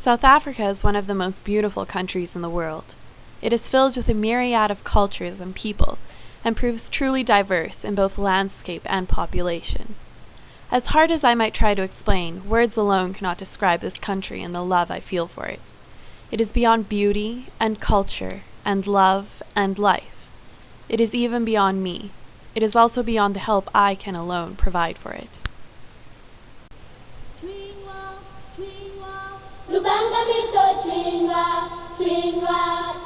South Africa is one of the most beautiful countries in the world. It is filled with a myriad of cultures and people, and proves truly diverse in both landscape and population. As hard as I might try to explain, words alone cannot describe this country and the love I feel for it. It is beyond beauty and culture and love and life. It is even beyond me. It is also beyond the help I can alone provide for it. Lubanga mito chingwa, chingwa,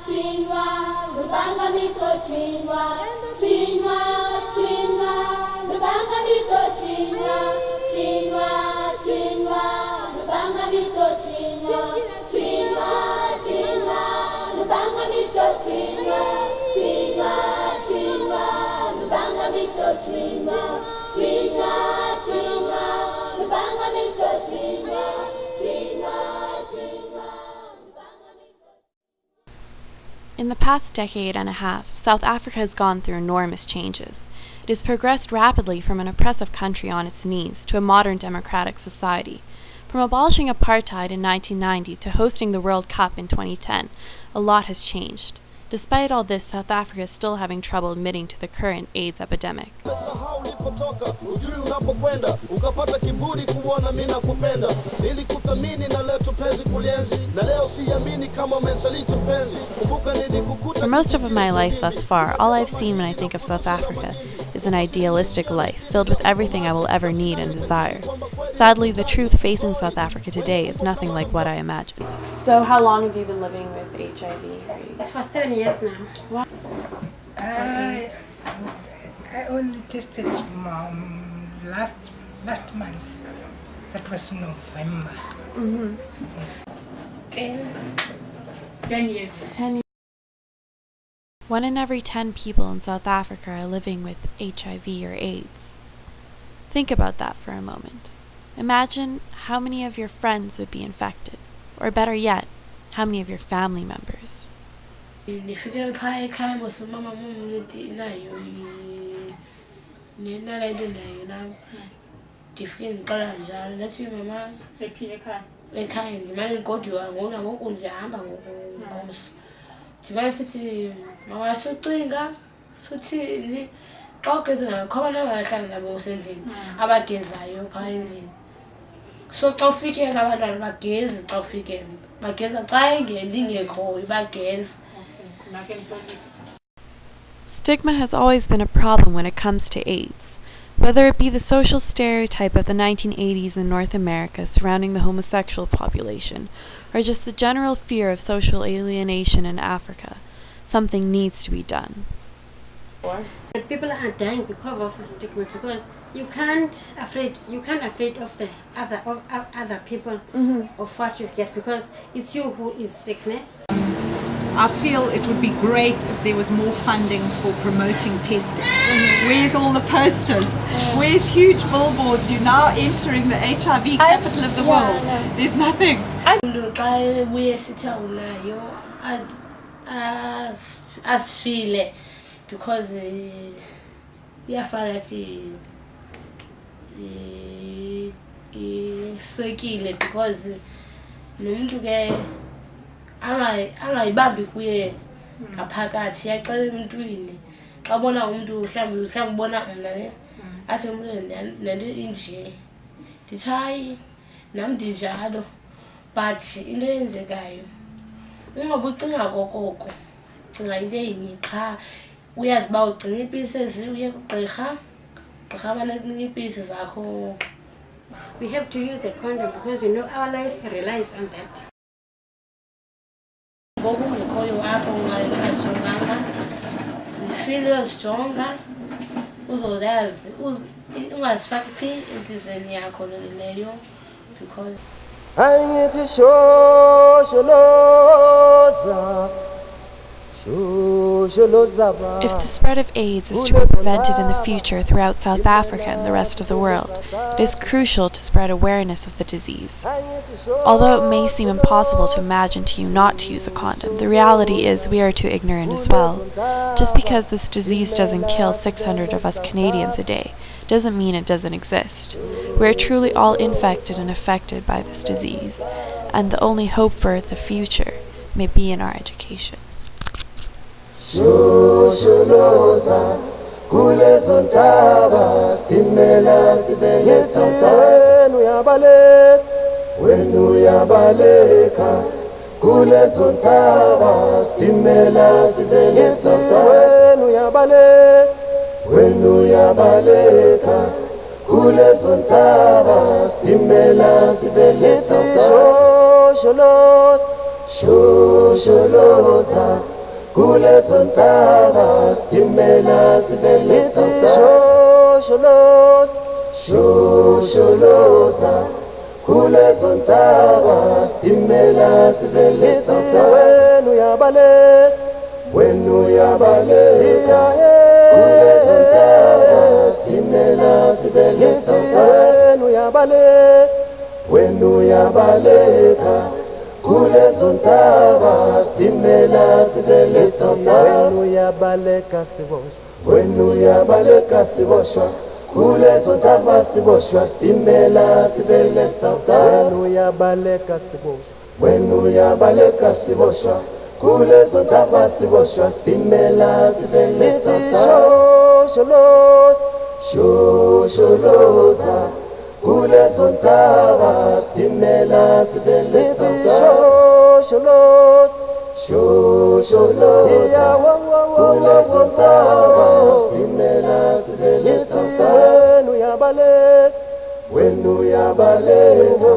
chingwa. Lubanga mito chingwa, chingwa, chingwa. Lubanga mito chingwa, chingwa, chingwa. Lubanga mito chingwa, chingwa, chingwa. Lubanga mito chingwa, chingwa, chingwa. Lubanga mito chingwa, chingwa, chingwa. Lubanga mito chingwa. In the past decade and a half, South Africa has gone through enormous changes. It has progressed rapidly from an oppressive country on its knees to a modern democratic society. From abolishing apartheid in 1990 to hosting the World Cup in 2010, a lot has changed. Despite all this, South Africa is still having trouble admitting to the current AIDS epidemic. For most of my life thus far, all I've seen when I think of South Africa is an idealistic life, filled with everything I will ever need and desire. Sadly, the truth facing South Africa today is nothing like what I imagined. So how long have you been living with HIV or AIDS? It's for 7 years now. Wow. I only tested last month. That was November. Mm-hmm. Yes. 10 years. 10 years. 1 in every 10 people in South Africa are living with HIV or AIDS. Think about that for a moment. Imagine how many of your friends would be infected, or better yet, how many of your family members. Nifike phaa ekhaya mos mama mumnithi nayo nina le nto nayo nam ndifike ndiqala njalo ndathi mama ekhaya ndimane ndigodiwa ngona ngoku ndihamba ngomso ndimane sithi mama sucinga suthini xa ugeza ngakho nabahlala nabo usendlini abagezayo phaa endlini so xa ufike abantwana bagezi xa ufike bageza xa ingekhoyo bageza. Stigma has always been a problem when it comes to AIDS. Whether it be the social stereotype of the 1980s in North America surrounding the homosexual population, or just the general fear of social alienation in Africa, something needs to be done. People are dying because of the stigma, because you can't afraid of the other people of what you get, because it's you who is sick, ne? I feel it would be great if there was more funding for promoting testing. Where's all the posters? Where's huge billboards? You're now entering the HIV capital of the world. There's nothing. As feel because swekile because nomuntu ke angayibambi kuye ngaphakathi yaxela emntwini xa bona umuntu mhlawumbe ubona mna ne athi umuntu nento inje ndithi hayi nam ndinjalo but into eyenzekayo ungabucinga kokoko cinga into enye qha uyazi uba ugcina iipilisi ezi uye kugqirha abanekunika iipilisi zakho. We have to use the condom because you know our life relies on that. Ngoku ungekhoyo apho ungazijonganga zifile uyozijonga uzoyazi ungazifaki phi entliziyweni yakho leyo because angithi shosholoza. If the spread of AIDS is to be prevented in the future throughout South Africa and the rest of the world, it is crucial to spread awareness of the disease. Although it may seem impossible to imagine to you not to use a condom, the reality is we are too ignorant as well. Just because this disease doesn't kill 600 of us Canadians a day, doesn't mean it doesn't exist. We are truly all infected and affected by this disease. and the only hope for the future may be in our education. Shosholoza kulezo ntaba stimela sibeleza wenu yabaleka kulezo ntaba stimela sibeleza wenu yabaleka kulezo ntaba stimela sibeleza shosholoza kulezo ntaba stimela sibeleza shosholoza kulezo ntaba stimela sibeleza wenu yabaleka kulezo ntaba stimela sibeleza wenu yabaleka kulezo ntaba stimela sibeleza wenu yabaleka siboshwa kulezo ntaba siboshwa stimela sibeleza wenu yabaleka siboshwa kulezo ntaba siboshwa stimela sibeleza shosholoza kulezo ntaba stimela sibeleza shosholoza kulezo ntaba stimela sibeleza wenu yabaleka